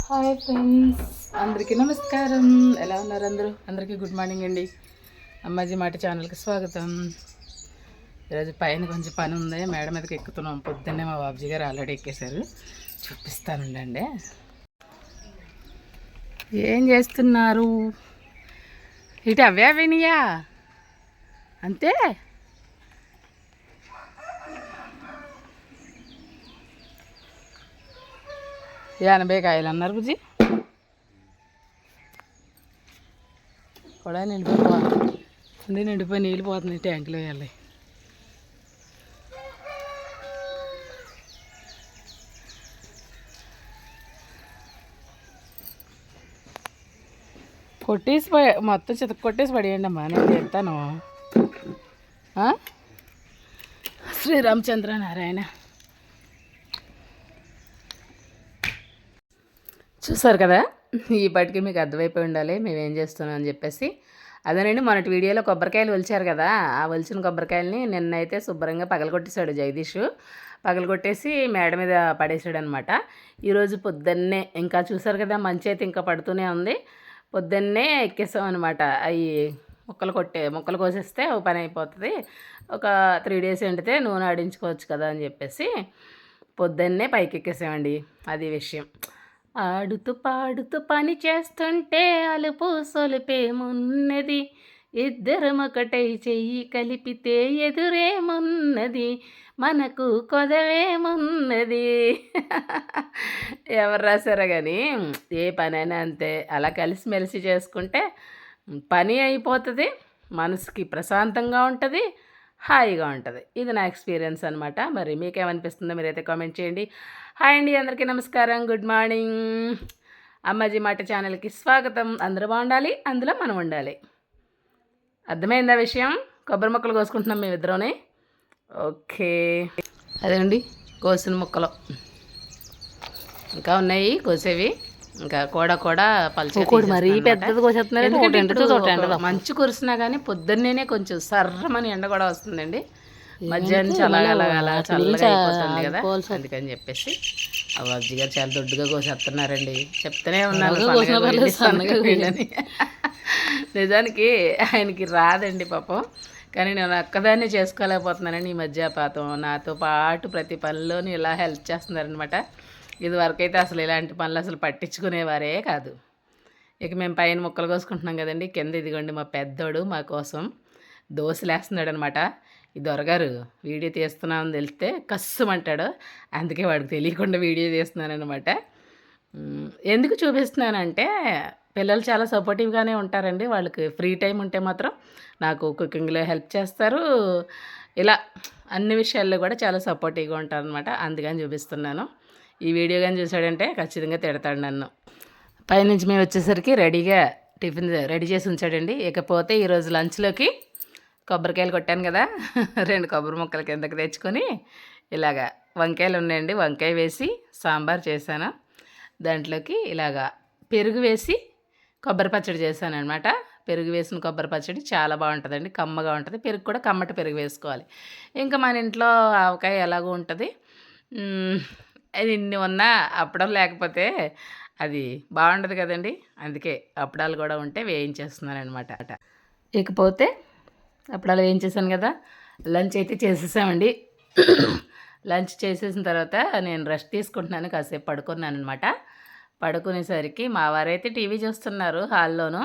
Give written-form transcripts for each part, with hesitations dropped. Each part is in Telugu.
హాయ్ ఫ్రెండ్స్, అందరికీ నమస్కారం. ఎలా ఉన్నారు అందరూ? అందరికీ గుడ్ మార్నింగ్ అండి. అమ్మాజీ మాట ఛానల్కి స్వాగతం. ఈరోజు పైన కొంచెం పని ఉంది, మేడ మీదకి ఎక్కుతున్నాం. పొద్దున్నే మా బాబుజీ గారు ఆల్రెడీ ఎక్కేశారు, చూపిస్తానుండండి. ఏం చేస్తున్నారు? ఇటు అవే వినియా అంతే. ఎనభై కాయలు అన్నారు బుజ్జి. కూడా నిండిపోయి నీళ్ళు పోతుంది, ట్యాంకులో వేయాలి. కొట్టేసి మొత్తం చితక కొట్టేసి పడేయండి అమ్మా, నేను చెప్తాను. శ్రీరామచంద్ర నారాయణ. చూసారు కదా, ఈ పాటికి మీకు అర్థమైపోయి ఉండాలి మేమేం చేస్తున్నాం అని చెప్పేసి. అదేనండి, మొన్నటి వీడియోలో కొబ్బరికాయలు ఒలిచారు కదా, ఆ ఒలిచిన కొబ్బరికాయలని నిన్నైతే శుభ్రంగా పగలగొట్టేశాడు జగదీష్. పగలగొట్టేసి మేడ మీద పడేసాడు అనమాట. ఈరోజు పొద్దున్నే ఇంకా చూసారు కదా, మంచి అయితే ఇంకా పడుతూనే ఉంది. పొద్దున్నే ఎక్కేసాం అనమాట. అవి ముక్కలు కోసేస్తే ఒక పని అయిపోతుంది, ఒక 3 days ఎండితే నూనె ఆడించుకోవచ్చు కదా అని చెప్పేసి పొద్దున్నే పైకి ఎక్కేసామండి. అది విషయం. ఆడుతూ పాడుతూ పని చేస్తుంటే అలుపు సొలిపేమున్నది, ఇద్దరం ఒకటై చెయ్యి కలిపితే ఎదురేమున్నది, మనకు కొదవేమున్నది. ఎవరు రాశారో కానీ ఏ పనైనా అంతే, అలా కలిసిమెలిసి చేసుకుంటే పని అయిపోతుంది, మనసుకి ప్రశాంతంగా ఉంటుంది, హాయిగా ఉంటుంది. ఇది నా ఎక్స్పీరియన్స్ అనమాట. మరి మీకేమనిపిస్తుందో మీరైతే కామెంట్ చేయండి. హాయ్ అండి, అందరికీ నమస్కారం, గుడ్ మార్నింగ్. అమ్మాజీ మాట ఛానల్కి స్వాగతం. అందరూ బాగుండాలి, అందులో మనం ఉండాలి. అర్థమైందా విషయం? కొబ్బరి ముక్కలు కోసుకుంటున్నాం మేమిద్దరూనే. ఓకే, అదేండి కోసిన ముక్కలు ఇంకా ఉన్నాయి కోసేవి. ఇంకా కూడా పలుచగా మరీ పెద్దది కోసేస్తున్నారు. మంచు కురిసినా కానీ పొద్దున్నేనే కొంచెం సర్రమని ఎండ కూడా వస్తుందండి. మధ్యాహ్నం చల్లగా అయిపోతుంది కదా, అందుకని చెప్పేసి ఆ బాబుజీ గారు చాలా దొడ్డుగా కోసేస్తున్నారండి. చెప్తూనే ఉన్నాను నిజానికి ఆయనకి రాదండి పాపం, కానీ నేను ఒక్కదాన్ని చేసుకోలేకపోతున్నానండి ఈ మధ్య. నాతో పాటు ప్రతి పనిలోని ఇలా హెల్ప్ చేస్తున్నారనమాట. ఇదివరకు అయితే అసలు ఇలాంటి పనులు అసలు పట్టించుకునేవారే కాదు. ఇక మేము పైన ముక్కలు కోసుకుంటున్నాం కదండి, కింద ఇదిగోండి మా పెద్దోడు మా కోసం దోశలు వేస్తున్నాడు అనమాట. ఈ దొరగారు వీడియో తీస్తున్నామని తెలిస్తే కస్సుమంటాడు, అందుకే వాడికి తెలియకుండా వీడియో తీస్తున్నానమాట. ఎందుకు చూపిస్తున్నానంటే పిల్లలు చాలా సపోర్టివ్గానే ఉంటారండి. వాళ్ళకి ఫ్రీ టైం ఉంటే మాత్రం నాకు కుకింగ్లో హెల్ప్ చేస్తారు, ఇలా అన్ని విషయాల్లో కూడా చాలా సపోర్టివ్గా ఉంటారనమాట. అందుకని చూపిస్తున్నాను. ఈ వీడియో కానీ చూసాడంటే ఖచ్చితంగా తిడతాడు నన్ను. పైనుంచి మేము వచ్చేసరికి రెడీగా టిఫిన్ రెడీ చేసి ఉంచాడండి. ఇకపోతే ఈరోజు లంచ్లోకి కొబ్బరికాయలు కొట్టాను కదా, 2 కొబ్బరి ముక్కలు కిందకి తెచ్చుకొని ఇలాగా వంకాయలు ఉన్నాయండి, వంకాయ వేసి సాంబార్ చేశాను. దాంట్లోకి ఇలాగా పెరుగు వేసి కొబ్బరి పచ్చడి చేశాను అనమాట. పెరుగు వేసిన కొబ్బరి పచ్చడి చాలా బాగుంటుందండి, కమ్మగా ఉంటుంది. పెరుగు కూడా కమ్మటి పెరుగు వేసుకోవాలి. ఇంకా మన ఇంట్లో ఆవకాయ ఎలాగో ఉంటుంది. అది ఇన్ని ఉన్నా అప్పడం లేకపోతే అది బాగుండదు కదండి, అందుకే అప్పడాలు కూడా ఉంటే వేయించేస్తున్నాను అనమాట. ఇకపోతే అప్పడాలు వేయించేసాను కదా, లంచ్ అయితే చేసేసామండి. లంచ్ చేసేసిన తర్వాత నేను రెస్ట్ తీసుకుంటున్నాను, కాసేపు పడుకున్నాను అనమాట. పడుకునేసరికి మా వారైతే టీవీ చూస్తున్నారు హాల్లోనూ.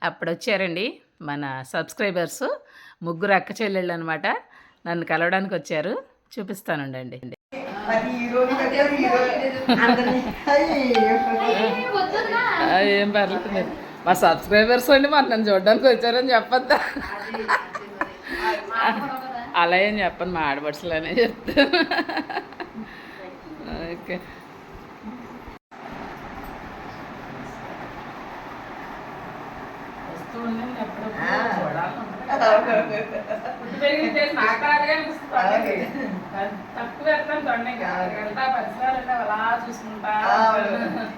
అప్పుడు వచ్చారండి మన సబ్స్క్రైబర్స్, 3 అక్క చెల్లెళ్ళు అనమాట. నన్ను కలవడానికి వచ్చారు, చూపిస్తానుండండి. ఏం పర్లేదు, మా సబ్స్క్రైబర్స్ అండి మరి నన్ను చూడడానికి వచ్చారని చెప్పొద్దా? అలా ఏం చెప్పను, మా ఆడపడుచులనే చెప్తా. ఓకే, తక్కువ అలా చూసుకుంటా.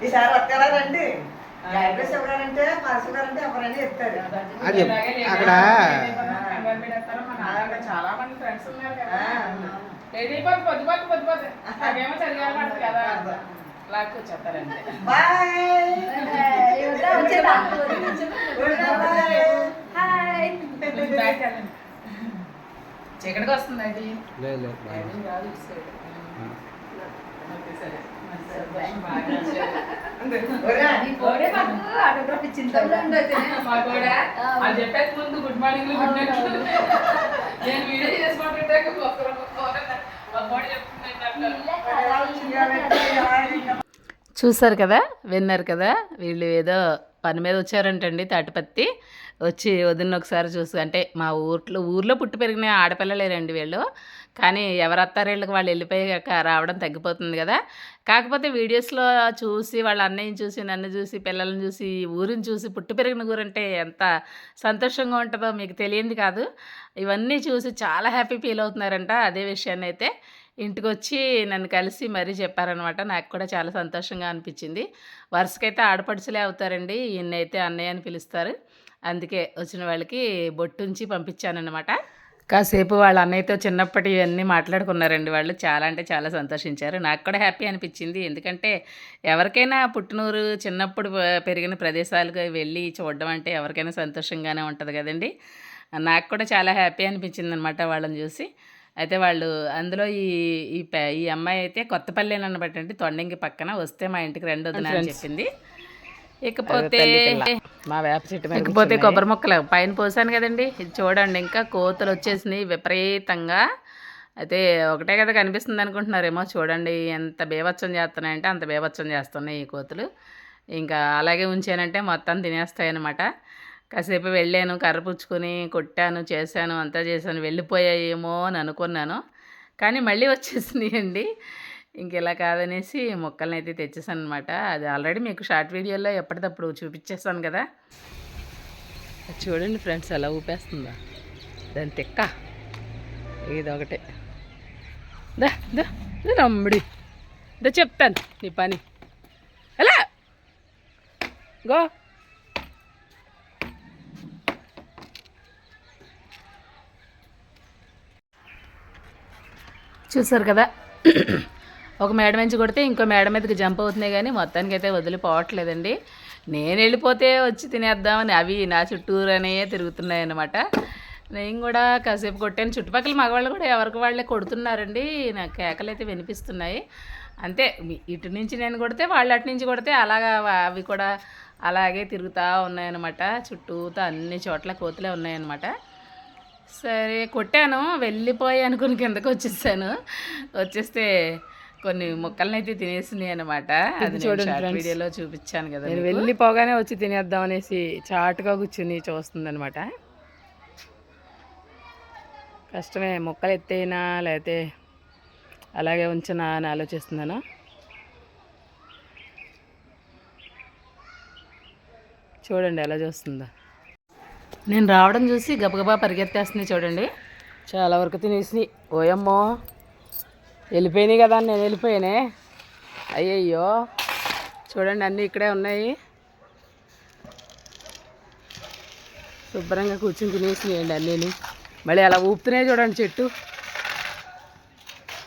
ఈసారి వస్తారండి, అడ్రస్ ఎవరంటే పార్సల్ గారంటే ఎవరైనా చెప్తారు. అక్కడ చాలా మంది ఫ్రెండ్స్ ఉన్నారు కదా, పొద్దుపోతే అవేమో చదివాలి కదా. లాక్కు చెప్పారంటే చీకటికి వస్తుందండి చెప్పేది ముందు గుడ్ మార్నింగ్ నేను వీడియో చేసుకుంటుంటే చూసారు కదా, విన్నారు కదా. వీళ్ళు ఏదో పని మీద వచ్చారంటండి తాటిపత్తి. వచ్చి వదిలిన ఒకసారి చూసి, అంటే మా ఊర్లో పుట్టి పెరిగిన ఆడపిల్లలేరండి వీళ్ళు. కానీ ఎవరు అత్తారేళ్ళకి వాళ్ళు వెళ్ళిపోయాక రావడం తగ్గిపోతుంది కదా. కాకపోతే వీడియోస్లో చూసి వాళ్ళ అన్నయ్యని చూసి, నన్ను చూసి, పిల్లల్ని చూసి, ఊరిని చూసి, పుట్టి పెరిగిన ఊరంటే ఎంత సంతోషంగా ఉంటుందో మీకు తెలియంది కాదు. ఇవన్నీ చూసి చాలా హ్యాపీ ఫీల్ అవుతున్నారంట. అదే విషయాన్ని అయితే ఇంటికి వచ్చి నన్ను కలిసి మరీ చెప్పారనమాట. నాకు కూడా చాలా సంతోషంగా అనిపించింది. వరుసకైతే ఆడపడుచులే అవుతారండి. ఈయనైతే అన్నయ్య అని పిలుస్తారు. అందుకే వచ్చిన వాళ్ళకి బొట్టుంచి పంపించానన్నమాట. కాసేపు వాళ్ళ అన్నయ్యతో చిన్నప్పటి ఇవన్నీ మాట్లాడుకున్నారండి వాళ్ళు. చాలా అంటే చాలా సంతోషించారు. నాకు కూడా హ్యాపీ అనిపించింది. ఎందుకంటే ఎవరికైనా పుట్టినూరు, చిన్నప్పుడు పెరిగిన ప్రదేశాలకు వెళ్ళి చూడడం అంటే ఎవరికైనా సంతోషంగానే ఉంటుంది కదండి. నాకు కూడా చాలా హ్యాపీ అనిపించింది అనమాట వాళ్ళని చూసి. అయితే వాళ్ళు అందులో ఈ అమ్మాయి అయితే కొత్తపల్లినమాట అండి, తొండంగి పక్కన. వస్తే మా ఇంటికి రండి వదినా అని చెప్పింది. ఇకపోతే మా వేప చెట్టు ఇకపోతే కొబ్బరి మొక్కలు పైన పోసాను కదండి. ఇది చూడండి, ఇంకా కోతులు వచ్చేసినాయి విపరీతంగా. అయితే ఒకటే కదా కనిపిస్తుంది అనుకుంటున్నారేమో. చూడండి ఎంత బేభత్సం చేస్తున్నాయంటే అంత బేభత్సం చేస్తున్నాయి ఈ కోతులు. ఇంకా అలాగే ఉంచానంటే మొత్తం తినేస్తాయి అన్నమాట. కాసేపు వెళ్ళాను, కర్ర పుచ్చుకొని కొట్టాను, చేశాను, అంతా చేశాను. వెళ్ళిపోయాయేమో అని అనుకున్నాను, కానీ మళ్ళీ వచ్చేసినాయండి. ఇంక ఇలా కాదనేసి మొక్కల్ని అయితే తెచ్చేసాను అనమాట. అది ఆల్రెడీ మీకు షార్ట్ వీడియోలో ఎప్పటికప్పుడు చూపించేస్తాను కదా. చూడండి ఫ్రెండ్స్, అలా ఊపేస్తుందా దాని తెక్క. ఇది ఒకటే. దా దా రమ్ముడి దా చెప్తాను నీ పని. ఎలా గో. చూసారు కదా, ఒక మేడ నుంచి కొడితే ఇంకో మేడ మీదకి జంప్ అవుతున్నాయి, కానీ మొత్తానికి అయితే వదిలిపోవట్లేదండి. నేను వెళ్ళిపోతే వచ్చి తినేద్దామని అవి నా చుట్టూరనే తిరుగుతున్నాయి అన్నమాట. నేను కూడా కాసేపు కొట్టాను. చుట్టుపక్కల మగవాళ్ళు కూడా ఎవరికి వాళ్ళే కొడుతున్నారండి. నాకు కేకలు అయితే వినిపిస్తున్నాయి. అంతే, ఇటు నుంచి నేను కొడితే వాళ్ళు అటు నుంచి కొడితే అలాగా అవి కూడా అలాగే తిరుగుతూ ఉన్నాయన్నమాట. చుట్టూతో అన్ని చోట్ల కోతులే ఉన్నాయన్నమాట. సరే కొట్టాను, వెళ్ళిపోయి అనుకుని కిందకు వచ్చేసాను. వచ్చేస్తే కొన్ని మొక్కలను అయితే తినేసినాయి అనమాట. అది చూడండి వీడియోలో చూపించాను కదా. నేను వెళ్ళిపోగానే వచ్చి తినేద్దాం అనేసి చాటుగా కూర్చుని చూస్తుందనమాట. కష్టమే, మొక్కలు ఎత్తైనా లేకపోతే అలాగే ఉంచనా అని ఆలోచిస్తున్నాను. చూడండి ఎలా చూస్తుందో. నేను రావడం చూసి గబగబా పరిగెత్తేస్తుంది చూడండి. చాలా వరకు తినేసి ఓయమ్మో వెళ్ళిపోయినాయి కదా, నేను వెళ్ళిపోయానే. అయ్యయ్యో చూడండి, అన్నీ ఇక్కడే ఉన్నాయి. శుభ్రంగా కూర్చుని తినేసినాయండి అన్నీ. మళ్ళీ అలా ఊపుతున్నాయి చూడండి చెట్టు.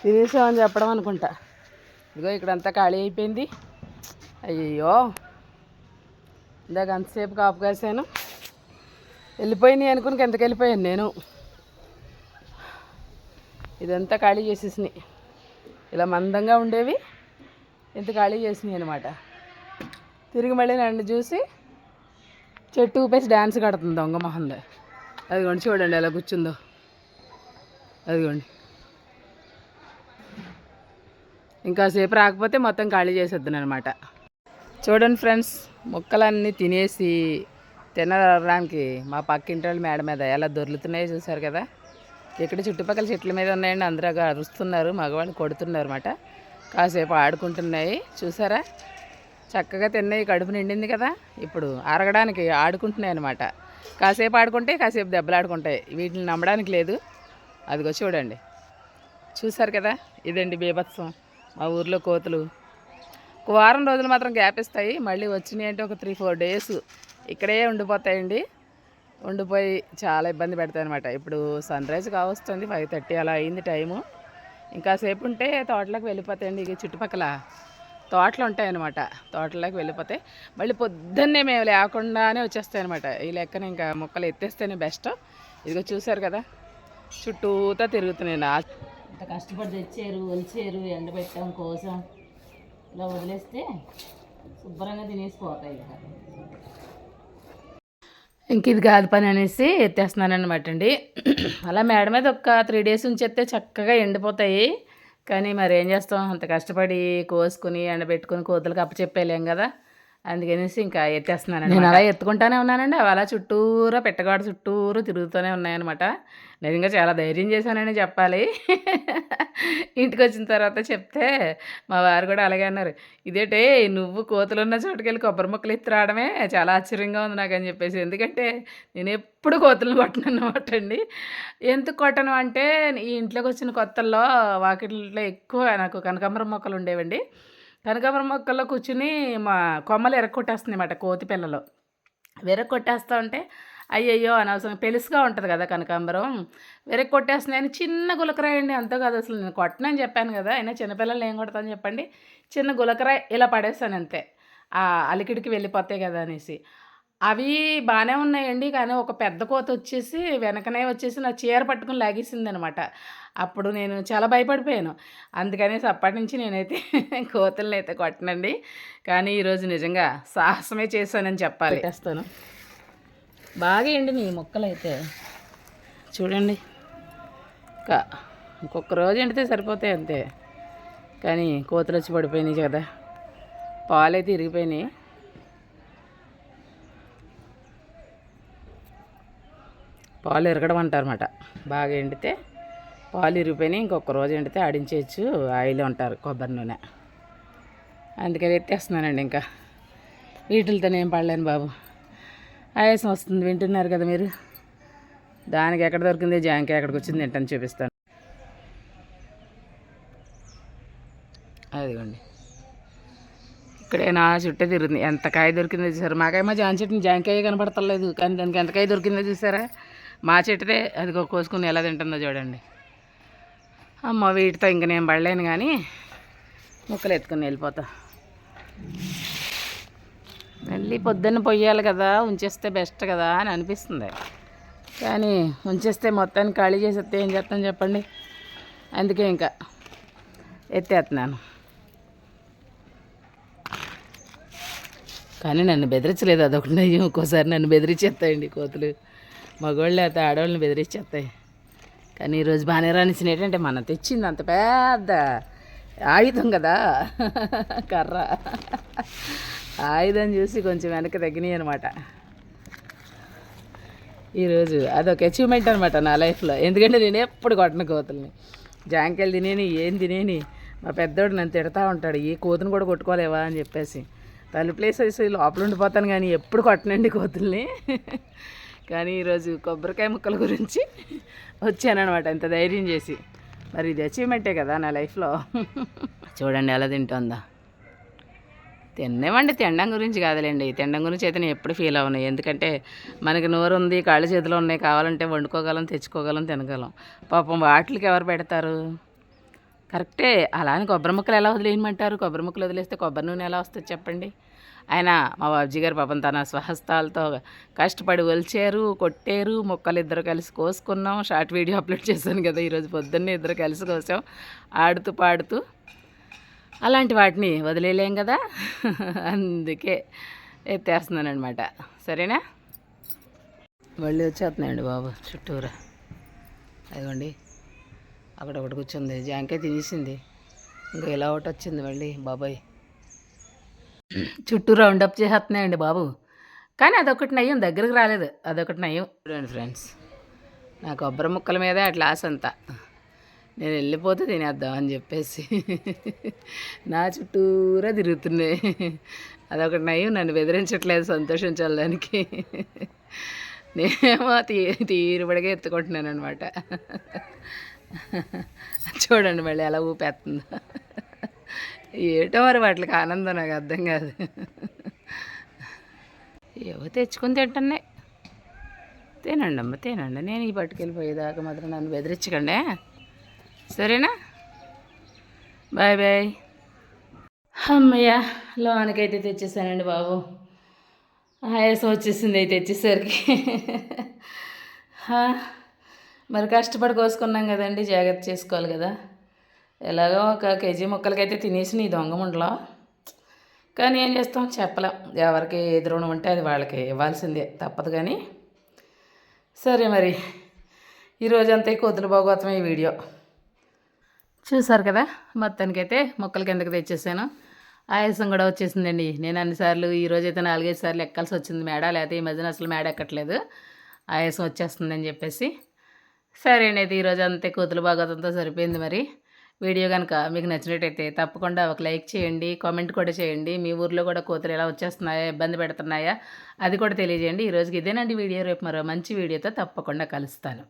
తినేసామని చెప్పడం అనుకుంటా. ఇదిగో ఇక్కడంతా ఖాళీ అయిపోయింది. అయ్యయ్యో ఇందాక అంతసేపు కాపు కాసాను, వెళ్ళిపోయినాయి అనుకుని కిందకి వెళ్ళిపోయాను నేను. ఇదంతా ఖాళీ చేసేసినాయి. ఇలా మందంగా ఉండేవి ఇంత ఖాళీ చేసినాయి అనమాట. తిరిగి మళ్ళీ నన్ను చూసి చెట్టు ఊపేసి డ్యాన్స్ కడుతుంది దొంగ మొహంది. అదిగోండి చూడండి ఎలా కూర్చుందో. అదిగోండి, ఇంకాసేపు రాకపోతే మొత్తం ఖాళీ చేసేద్దాను అనమాట. చూడండి ఫ్రెండ్స్, మొక్కలన్నీ తినేసి తినడానికి మా పక్కింటి వాళ్ళు మేడ మీద ఎలా దొర్లుతున్నాయో చూసారు కదా. ఇక్కడ చుట్టుపక్కల చెట్ల మీద ఉన్నాయండి. అందరూ అరుస్తున్నారు, మగవాళ్ళు కొడుతున్నారు అన్నమాట. కాసేపు ఆడుకుంటున్నాయి చూసారా. చక్కగా తిన్నాయి, కడుపు నిండింది కదా. ఇప్పుడు అరగడానికి ఆడుకుంటున్నాయి అన్నమాట. కాసేపు ఆడుకుంటే కాసేపు దెబ్బలాడుకుంటాయి. వీటిని నమ్మడానికి లేదు. అదిగో చూడండి, చూసారు కదా. ఇదండి బీభత్సం మా ఊర్లో కోతులు. ఒక వారం రోజులు మాత్రం గ్యాప్ ఇస్తాయి. మళ్ళీ వచ్చినాయి అంటే ఒక 3-4 డేస్ ఇక్కడే ఉండిపోతాయండి. ఉండిపోయి చాలా ఇబ్బంది పెడతాయి అనమాట. ఇప్పుడు సన్ రైజ్ కావస్తుంది, 5:30 అలా అయింది టైము. ఇంకాసేపు ఉంటే తోటలోకి వెళ్ళిపోతాయండి. ఇక చుట్టుపక్కల తోటలు ఉంటాయన్నమాట. తోటలోకి వెళ్ళిపోతే మళ్ళీ పొద్దున్నే మేము లేకుండానే వచ్చేస్తాయి అనమాట. ఈ లెక్కన ఇంకా మొక్కలు ఎత్తేస్తేనే బెస్ట్. ఇదిగో చూసారు కదా, చుట్టూతా తిరుగుతున్నాయి. ఇంత కష్టపడి తెచ్చారు, ఒలిచారు, ఎండబెట్టాం కోసం ఇలా వదిలేస్తే శుభ్రంగా తినేసిపోతాయి. ఇంక ఇది కాదు పని అనేసి ఎత్తేస్తున్నాను అనమాట అండి. అలా మేడ మీద ఒక 3 days ఉంచేస్తే చక్కగా ఎండిపోతాయి. కానీ మరి ఏం చేస్తాం, అంత కష్టపడి కోసుకుని ఎండబెట్టుకుని కోతులకు అప్పచెప్పేలేం కదా. అందుకనేసి ఇంకా ఎత్తేస్తున్నాను. నేను అలా ఎత్తుకుంటానే ఉన్నానండి. అవి అలా చుట్టూరా పెట్టగాడు చుట్టూరు తిరుగుతూనే ఉన్నాయన్నమాట. నిజంగా చాలా ధైర్యం చేశానని చెప్పాలి. ఇంటికి వచ్చిన తర్వాత చెప్తే మా వారు కూడా అలాగే అన్నారు, ఇదేంటే నువ్వు కోతులున్న చోటుకెళ్ళి కొబ్బరి ముక్కలు ఎత్తి రావడమే చాలా ఆశ్చర్యంగా ఉంది నాకు అని చెప్పేసి. ఎందుకంటే నేను ఎప్పుడు కోతులను కొట్టను అన్నమాట అండి. ఎందుకు కొట్టను అంటే, ఈ ఇంట్లోకి వచ్చిన కొత్తల్లో వాకిట్లో ఎక్కువ నాకు కనకాంబరం మొక్కలు ఉండేవండి. కనకాంబరం మొక్కల్లో కూర్చుని మా కొమ్మలు ఎరక్కొట్టేస్తున్నాయి అన్నమాట కోతి పిల్లలు. విరక్కొట్టేస్తూ ఉంటే అయ్యయ్యో అనవసరం పెలుసుగా ఉంటుంది కదా కనకాంబరం, విరక్కొట్టేస్తున్నాయని చిన్న గులకరాయి అండి. అంతే కాదు, అసలు నేను కొట్టనని చెప్పాను కదా, అయినా చిన్నపిల్లలు ఏం కొడతాను చెప్పండి. చిన్న గులకరాయి ఇలా పడేస్తాను అంతే, ఆ అలికిడికి వెళ్ళిపోతాయి కదా అనేసి. అవి బాగానే ఉన్నాయండి. కానీ ఒక పెద్ద కోత వచ్చేసి వెనకనే వచ్చేసి నా చీర పట్టుకుని లాగేసిందనమాట. అప్పుడు నేను చాలా భయపడిపోయాను. అందుకనేసి అప్పటి నుంచి నేనైతే కోతులను అయితే కొట్టనండి. కానీ ఈరోజు నిజంగా సాహసమే చేశానని చెప్పాలి. పెట్టేస్తాను. బాగా ఎండినాయి ఈ మొక్కలు అయితే చూడండి. ఇంకొక రోజు ఎండితే సరిపోతాయి అంతే. కానీ కోతులు వచ్చి పడిపోయినాయి కదా, పాలు అయితే ఇరిగిపోయినాయి. పాలు ఎరగడం అంటారన్నమాట. బాగా ఎండితే పాలు ఇరిగిపోయినాయి. ఇంకొక రోజు ఎండితే ఆడించేయచ్చు, ఆయిల్ అంటారు, కొబ్బరి నూనె. అందుకని ఎత్తేస్తున్నానండి. ఇంకా వీటితో నేను పడలేను బాబు, ఆయాసం వస్తుంది. వింటున్నారు కదా మీరు. దానికి ఎక్కడ దొరికింది జాంకాయ, ఎక్కడికి వచ్చింది ఏంటని చూపిస్తాను. అదిగోండి, ఇక్కడే నా చుట్టే తిరుగుతుంది. ఎంత కాయ దొరికిందో చూసారా. మాకేమో జాన్ చెట్టుని జాంకాయ కనపడతలేదు, కానీ దానికి ఎంత కాయ దొరికిందో చూసారా. మా చెట్టుదే అది కోసుకుని ఎలా తింటుందో చూడండి. అమ్మ వీటితో ఇంక నేను పడలేను, కానీ ముక్కలు ఎత్తుకుని వెళ్ళిపోతా. మళ్ళీ పొద్దున్న పొయ్యాలి కదా, ఉంచేస్తే బెస్ట్ కదా అని అనిపిస్తుంది. కానీ ఉంచేస్తే మొత్తాన్ని ఖాళీ చేసేస్తే ఏం చేస్తాను చెప్పండి. అందుకే ఇంకా ఎత్తేస్తున్నాను. కానీ నన్ను బెదిరించలేదు, అదొకటి నయ్యం. ఒక్కోసారి నన్ను బెదిరించేస్తాయండి కోతులు. మగవాళ్ళు అయితే ఆడవాళ్ళని బెదిరించేస్తాయి. కానీ ఈరోజు బాగానే రానిచ్చినాయి. ఏంటంటే మనం తెచ్చింది అంత పెద్ద ఆయుధం కదా, కర్ర. ఆయుధం చూసి కొంచెం వెనక్కి తగ్గినాయి అనమాట. ఈరోజు అదొక అచీవ్మెంట్ అనమాట నా లైఫ్లో. ఎందుకంటే నేను ఎప్పుడు కొట్టను కోతుల్ని. జాంకాయలు తినేని, ఏం తినేని మా పెద్దోడు నన్ను తిడతా ఉంటాడు, ఈ కోతుని కూడా కొట్టుకోలేవా అని చెప్పేసి. తలుపులేసేసి లోపల ఉండిపోతాను, కానీ ఎప్పుడు కొట్టనండి కోతుల్ని. కానీ ఈరోజు కొబ్బరికాయ ముక్కల గురించి వచ్చానమాట, ఇంత ధైర్యం చేసి. మరి ఇది అచీవ్మెంటే కదా నా లైఫ్లో. చూడండి ఎలా తింటుందా. తినేవండి, తినడం గురించి కాదులేండి. తినడం గురించి అయితే నేను ఎప్పుడు ఫీల్ అవ్వను. ఎందుకంటే మనకి నోరు ఉంది, కాళ్ళు చేతులు ఉన్నాయి, కావాలంటే వండుకోగలం, తెచ్చుకోగలం, తినగలం. పాపం వాటికి ఎవరు పెడతారు? కరెక్టే. అలా అని కొబ్బరి ముక్కలు ఎలా వదిలేయమంటారు? కొబ్బరి ముక్కలు వదిలేస్తే కొబ్బరి నూనె ఎలా వస్తుంది చెప్పండి. ఆయన మా బాబుజీ గారు పాపం తన స్వహస్తాలతో కష్టపడి ఒలిచారు, కొట్టారు. మొక్కలు ఇద్దరు కలిసి కోసుకున్నాం. షార్ట్ వీడియో అప్లోడ్ చేశాను కదా ఈరోజు పొద్దున్నే. ఇద్దరు కలిసి కోసాం, ఆడుతూ పాడుతూ. అలాంటి వాటిని వదిలేయలేం కదా, అందుకే ఎత్తేస్తున్నాను అనమాట. సరేనా. మళ్ళీ వచ్చేస్తున్నాయండి బాబు చుట్టూరా. అదిగోండి అక్కడ ఒకటి కూర్చుంది, జాంకాయ తినేసింది. ఇంకా ఇలా ఒకటి వచ్చింది మళ్ళీ. బాబాయ్ చుట్టూ రౌండప్ చేసేస్తున్నాయండి బాబు. కానీ అదొకటి నయ్యం, దగ్గరికి రాలేదు. అదొకటి నయ్యం. చూడండి ఫ్రెండ్స్, నా కొబ్బరి ముక్కల మీదే అట్లా ఆశ అంతా. నేను వెళ్ళిపోతే తినేద్దాం అని చెప్పేసి నా చుట్టూరా తిరుగుతున్నాయి. అదొకటి నయ్యం, నన్ను బెదిరించట్లేదు, సంతోషించడానికి. నేనేమో తీరుబడిగా ఎత్తుకుంటున్నాను అనమాట. చూడండి మళ్ళీ ఎలా ఊపేస్తుందో. ఏటో మరి వాటికి ఆనందం నాకు అర్థం కాదు. ఏవో తెచ్చుకొని తింటున్నాయి. తినండి అమ్మ తినండి. నేను ఈ పట్టుకెళ్ళిపోయేదాకా మాత్రం నన్ను బెదిరించకండి, సరేనా. Bye bye. అమ్మయ్య, లోనకైతే తెచ్చేసానండి బాబు. ఆయాసం వచ్చేసింది అయితే తెచ్చేసరికి. మరి కష్టపడి కోసుకున్నాం కదండి, జాగ్రత్త చేసుకోవాలి కదా. ఎలాగో 1 కేజీ ముక్కలకైతే తినేసి నీ దొంగ ముండలో. కానీ ఏం చేస్తాం, చెప్పలేం. ఎవరికి ఏది రుణం ఉంటే అది వాళ్ళకి ఇవ్వాల్సిందే, తప్పదు. కానీ సరే మరి ఈరోజంతా కోతుల భాగవతం ఈ వీడియో చూసారు కదా. మొత్తానికైతే ముక్కల కిందకి తెచ్చేసాను. ఆయాసం కూడా వచ్చేసిందండి. నేను అన్నిసార్లు ఈరోజైతే 4-5 సార్లు ఎక్కాల్సి వచ్చింది మేడ, లేకపోతే ఈ మధ్యన అసలు మేడ ఎక్కట్లేదు, ఆయాసం వచ్చేస్తుందని చెప్పేసి. సరే అండి, ఈరోజు అంతే కోతుల భాగవతంతో సరిపోయింది. మరి వీడియో కనుక మీకు నచ్చినట్టయితే తప్పకుండా ఒక లైక్ చేయండి, కామెంట్ కూడా చేయండి. మీ ఊర్లో కూడా కోతులు ఎలా వచ్చేస్తున్నాయా, ఇబ్బంది పెడుతున్నాయా అది కూడా తెలియజేయండి. ఈరోజుకి ఇదేనండి వీడియో. రేపు మరో మంచి వీడియోతో తప్పకుండా కలుస్తాను.